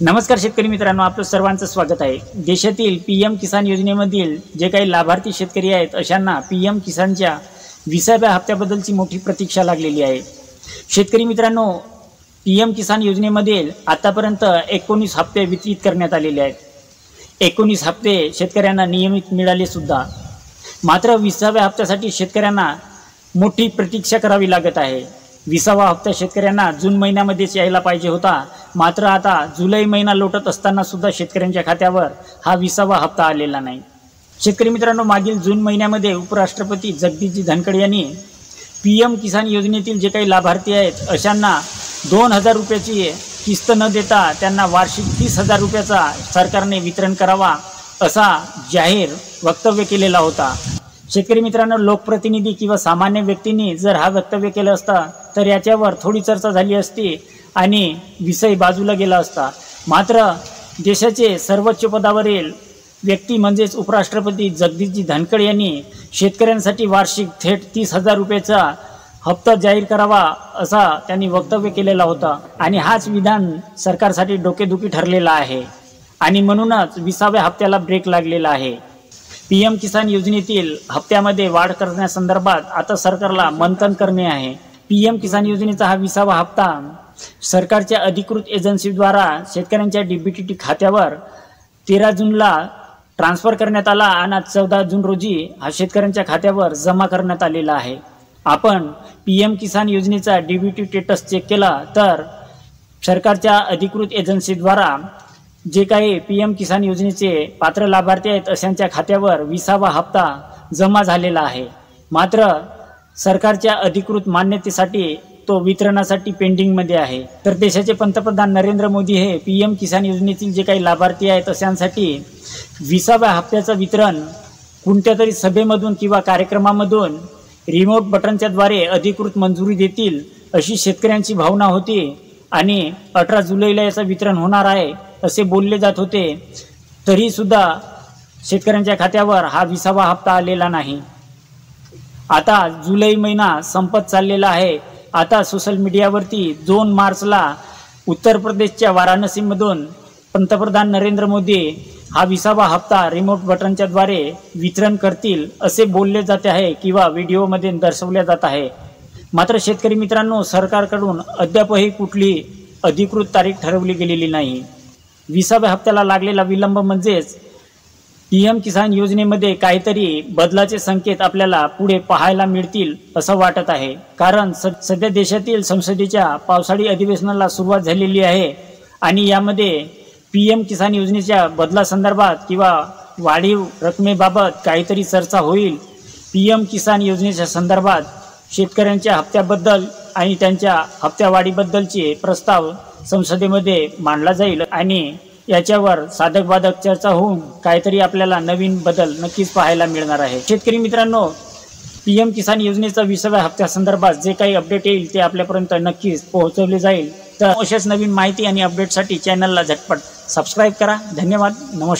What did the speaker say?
नमस्कार शेतकरी मित्रांनो, आपलं सर्वांचं स्वागत आहे। देशातील पीएम किसान योजनेमधील जे काही लाभार्थी शेतकरी आहेत अशांना पीएम किसानच्या 20व्या हप्त्याबद्दलची मोठी प्रतीक्षा लागलेली आहे। शेतकरी मित्रांनो, पीएम किसान योजनेमधील आतापर्यंत 19 हप्ते वितरित करण्यात आलेले आहेत। 19 हप्ते शेतकऱ्यांना नियमित मिळाले सुद्धा, मात्र 20व्या हप्त्यासाठी शेतकऱ्यांना मोठी प्रतीक्षा करावी लागत आहे। 20वा हप्ता शेतकऱ्यांना जून महिन्यामध्येच यायला पाहिजे होता, मात्र आता जुलै महिना लोटत असताना सुद्धा शेतकऱ्यांच्या खात्यावर हा 20वा हप्ता आलेला नाही। शेतकरी मित्रांनो, मागील जून महिन्यामध्ये उपराष्ट्रपती जगदीशजी धनखड यांनी पीएम किसान योजनेतील जे काही लाभार्थी आहेत अशांना 2000 रुपयाची किस्त न देता त्यांना वार्षिक 30,000 रुपयाचा सरकारने वितरण करावा असा जाहीर वक्तव्य केलेला होता। शेतकरी मित्रांनो, लोकप्रतिनिधी किंवा सामान्य व्यक्तींनी जर हा वक्तव्य केलं असता तर याच्यावर थोडी चर्चा झाली असती आणि विषय बाजूला गेला असता। मात्र देशाचे सर्वोच्च पदावरील व्यक्ती म्हणजेच उपराष्ट्रपती जगदीशजी धनखड यांनी शेतकऱ्यांसाठी वार्षिक थेट 30,000 रुपयाचा हप्ता जाहीर करावा असा त्यांनी वक्तव्य केलेला होता आणि हाच विधान सरकारसाठी डोकेदुखी ठरलेला आहे आणि म्हणूनच 20व्या हप्त्याला ब्रेक लागलेला आहे। पीएम किसान योजनेतील हप्त्यामध्ये वाढ करण्यासंदर्भात आता सरकारला मंथन करणे आहे। पीएम किसान योजनेचा हा 20वा हप्ता सरकारच्या अधिकृत एजन्सीद्वारा शेतकऱ्यांच्या डीबीटी खात्यावर 13 जूनला ट्रान्सफर करण्यात आला आणि 14 जून रोजी हा शेतकऱ्यांच्या खात्यावर जमा करण्यात आलेला आहे। आपण पीएम किसान योजनेचा डीबीटी स्टेटस चेक केला तर सरकारच्या अधिकृत एजन्सीद्वारा जे काही पीएम किसान योजनेचे पात्र लाभार्थी आहेत अशांच्या खात्यावर 20वा हप्ता जमा झालेला आहे, मात्र सरकारच्या अधिकृत मान्यतेसाठी तो वितरणासाठी पेंडिंगमध्ये आहे। तर देशाचे पंतप्रधान नरेंद्र मोदी हे पीएम किसान योजनेतील जे काही लाभार्थी आहेत अशांसाठी 20व्या हप्त्याचं वितरण कोणत्या तरी सभेमधून किंवा कार्यक्रमामधून रिमोट बटनच्याद्वारे अधिकृत मंजुरी देतील अशी शेतकऱ्यांची भावना होती आणि 18 जुलैला याचं वितरण होणार आहे असे बोलले जात होते। तरी सुद्धा शेतकऱ्यांच्या खात्यावर हा 20वा हप्ता आलेला नाही। आता जुलै महिना संपत चाललेला आहे। आता सोशल मीडियावरती 2 मार्चला उत्तर प्रदेशच्या वाराणसीमधून पंतप्रधान नरेंद्र मोदी हा 20वा हप्ता रिमोट बटनच्याद्वारे वितरण करतील असे बोलले जाते आहे किंवा व्हिडिओमध्ये दर्शवले जात आहे। मात्र शेतकरी मित्रांनो, सरकारकडून अद्यापही कुठली अधिकृत तारीख ठरवली गेलेली नाही। 20व्या हप्त्याला लागलेला विलंब म्हणजेच पीएम किसान योजनेमध्ये काहीतरी बदलाचे संकेत आपल्याला पुढे पाहायला मिळतील असं वाटत आहे, कारण सध्या देशातील संसदेच्या पावसाळी अधिवेशनाला सुरुवात झालेली आहे आणि यामध्ये पीएम किसान योजनेच्या बदलासंदर्भात किंवा वाढीव रकमेबाबत काहीतरी चर्चा होईल। पीएम किसान योजनेच्या संदर्भात शेतकऱ्यांच्या हप्त्याबद्दल आणि त्यांच्या हप्त्यावाढीबद्दलचे प्रस्ताव संसदेमध्ये मांडला जाईल आणि याच्यावर साधक बाधक चर्चा होऊन काहीतरी आपल्याला नवीन बदल नक्कीच पाहायला मिळणार आहे। शेतकरी मित्रांनो, पीएम किसान योजनेचा 20व्या हप्त्यासंदर्भात जे काही अपडेट येईल ते आपल्यापर्यंत नक्कीच पोहोचवले जाईल। तर अशाच नवीन माहिती आणि अपडेटसाठी चॅनलला झटपट सबस्क्राईब करा। धन्यवाद, नमस्कार।